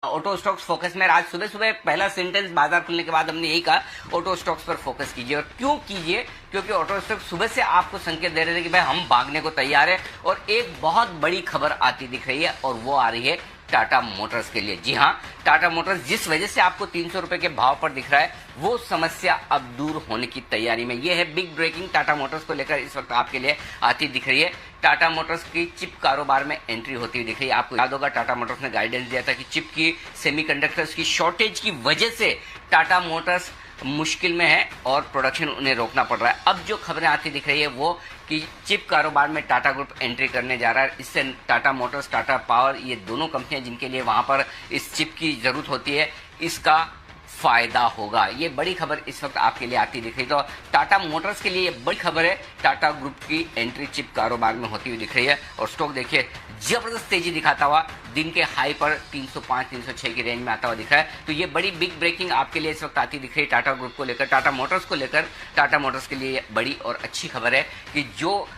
Auto stocks focus में। आज सुबह सुबह पहला सेंटेंस बाजार खुलने के बाद हमने यही कहा, ऑटो स्टॉक्स पर फोकस कीजिए। और क्यों कीजिए? क्योंकि ऑटो स्टॉक्स सुबह से आपको संकेत दे रहे थे कि भाई हम भागने को तैयार है। और एक बहुत बड़ी खबर आती दिख रही है और वो आ रही है टाटा मोटर्स के लिए। जी हाँ, टाटा मोटर्स जिस वजह से आपको 300 रुपए के भाव पर दिख रहा है, वो समस्या अब दूर होने की तैयारी में। ये है बिग ब्रेकिंग टाटा मोटर्स को लेकर इस वक्त आपके लिए आती दिख रही है। टाटा मोटर्स की चिप कारोबार में एंट्री होती हुई दिख रही है। आपको याद होगा टाटा मोटर्स ने गाइडेंस दिया था कि चिप की, सेमीकंडक्टर्स की शॉर्टेज की वजह से टाटा मोटर्स मुश्किल में है और प्रोडक्शन उन्हें रोकना पड़ रहा है। अब जो खबरें आती दिख रही है वो कि चिप कारोबार में टाटा ग्रुप एंट्री करने जा रहा है। इससे टाटा मोटर्स, टाटा पावर, ये दोनों कंपनियां जिनके लिए वहां पर इस चिप की जरूरत होती है, इसका फायदा होगा। ये बड़ी खबर इस वक्त आपके लिए आती दिख रही है। तो टाटा मोटर्स के लिए ये बड़ी खबर है, टाटा ग्रुप की एंट्री चिप कारोबार में होती हुई दिख रही है। और स्टॉक देखिए जबरदस्त तेजी दिखाता हुआ दिन के हाई पर 305-306 की रेंज में आता हुआ दिख रहा है। तो ये बड़ी बिग ब्रेकिंग आपके लिए इस वक्त आती दिख रही है टाटा ग्रुप को लेकर, टाटा मोटर्स को लेकर। टाटा मोटर्स के लिए बड़ी और अच्छी खबर है कि जो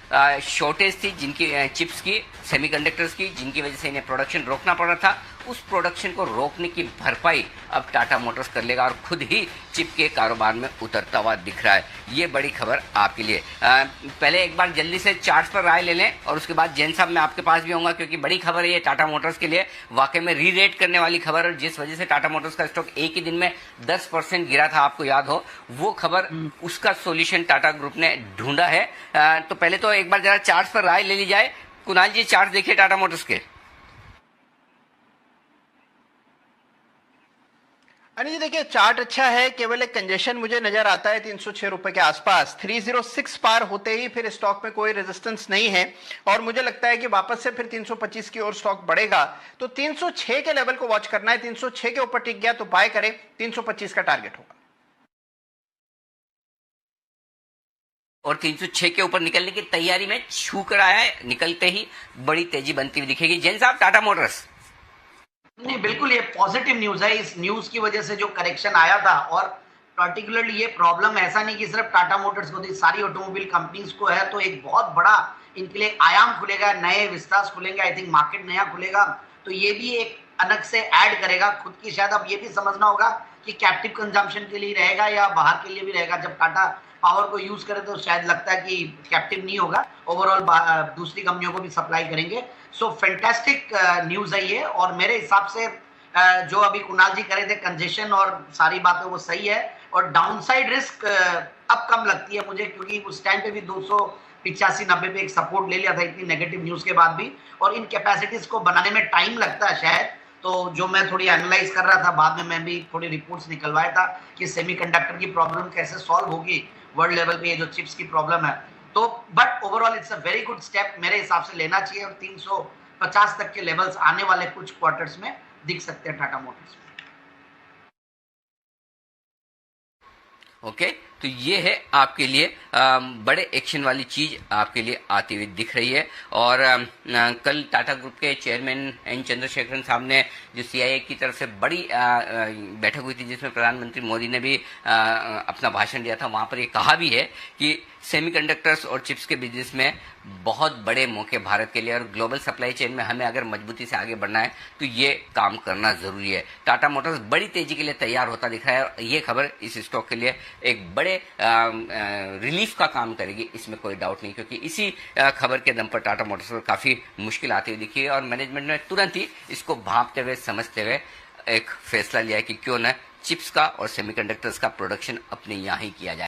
शॉर्टेज थी जिनकी चिप्स की, सेमीकंडक्टर्स की, जिनकी वजह से इन्हें प्रोडक्शन रोकना पड़ रहा था, उस प्रोडक्शन को रोकने की भरपाई अब टाटा मोटर्स कर लेगा और खुद ही चिप के कारोबार में उतरता हुआ दिख रहा है। ये बड़ी खबर आपके लिए। पहले एक बार जल्दी से चार्ट्स पर राय ले लें और उसके बाद जैन साहब मैं आपके पास भी आऊंगा, क्योंकि बड़ी खबर है ये टाटा मोटर्स के लिए, वाकई में री रेट करने वाली खबर। और जिस वजह से टाटा मोटर्स का स्टॉक एक ही दिन में 10% गिरा था, आपको याद हो, वो खबर, उसका सोल्यूशन टाटा ग्रुप ने ढूंढा है। तो पहले तो एक बार जरा चार्ट्स पर राय ले ली जाए। कुणाल जी, चार्ट देखिए टाटा मोटर्स के। अनिल जी देखिए चार्ट अच्छा है, केवल एक कंजेशन मुझे नजर आता है 306 रुपए के आसपास। 306 पार होते ही फिर स्टॉक में कोई रेजिस्टेंस नहीं है और मुझे लगता है कि वापस से फिर 325 की ओर स्टॉक बढ़ेगा। तो 306 के लेवल को वॉच करना है। 306 के ऊपर टिक गया तो बाय करें, 325 का टारगेट होगा। और 306 के ऊपर निकलने की तैयारी में छू कर आया है, निकलते ही बड़ी तेजी बनती हुई दिखेगी। जैन साहब, टाटा मोटर्स। नहीं, बिल्कुल ये पॉजिटिव न्यूज है। इस न्यूज की वजह से जो करेक्शन आया था, और पर्टिकुलरली ये प्रॉब्लम ऐसा नहीं कि सिर्फ टाटा मोटर्स को थी, सारी ऑटोमोबाइल कंपनीज को है। तो एक बहुत बड़ा इनके लिए आयाम खुलेगा, नए विस्तार खुलेंगे, आई थिंक मार्केट नया खुलेगा। तो ये भी एक अलग से ऐड करेगा खुद की। शायद अब ये भी समझना होगा कि कैप्टिव कंजम्पशन के लिए रहेगा या बाहर के लिए भी रहेगा। जब टाटा पावर को यूज करें तो शायद लगता है कि कैप्टिव नहीं होगा, ओवरऑल दूसरी कंपनियों को भी सप्लाई करेंगे। सो फैंटास्टिक न्यूज है ये। और मेरे हिसाब से जो अभी कुणाल जी करे थे कंजेशन और सारी बातें, वो सही है। और डाउनसाइड रिस्क अब कम लगती है मुझे, क्योंकि उस टाइम पे भी 285-90 पे एक सपोर्ट ले लिया था इतनी नेगेटिव न्यूज के बाद भी। और इन कैपेसिटीज को बनाने में टाइम लगता है शायद। तो जो मैं थोड़ी एनालाइज कर रहा था, बाद में मैं भी थोड़ी रिपोर्ट्स निकलवाया था कि सेमीकंडक्टर की प्रॉब्लम कैसे सॉल्व होगी वर्ल्ड लेवल पे, ये जो चिप्स की प्रॉब्लम है। तो but overall it's a very good step, मेरे हिसाब से लेना चाहिए। और 350 तक के लेवल्स आने वाले कुछ क्वार्टर्स में दिख सकते हैं टाटा मोटर्स में। ओके, तो ये है आपके लिए बड़े एक्शन वाली चीज आपके लिए आती हुई दिख रही है। और कल टाटा ग्रुप के चेयरमैन एन चंद्रशेखरन साहब ने जो सीआईए की तरफ से बड़ी बैठक हुई थी, जिसमें प्रधानमंत्री मोदी ने भी अपना भाषण दिया था, वहां पर ये कहा भी है कि सेमीकंडक्टर्स और चिप्स के बिजनेस में बहुत बड़े मौके भारत के लिए, और ग्लोबल सप्लाई चेन में हमें अगर मजबूती से आगे बढ़ना है तो ये काम करना जरूरी है। टाटा मोटर्स बड़ी तेजी के लिए तैयार होता दिख रहा है और ये खबर इस स्टॉक के लिए एक बड़े रिलीफ का काम करेगी, इसमें कोई डाउट नहीं। क्योंकि इसी खबर के दम पर टाटा मोटर्स पर काफी मुश्किल आती हुई दिखी है और मैनेजमेंट ने तुरंत ही इसको भांपते हुए, समझते हुए एक फैसला लिया है कि क्यों न चिप्स का और सेमीकंडक्टर्स का प्रोडक्शन अपने यहाँ ही किया जाए।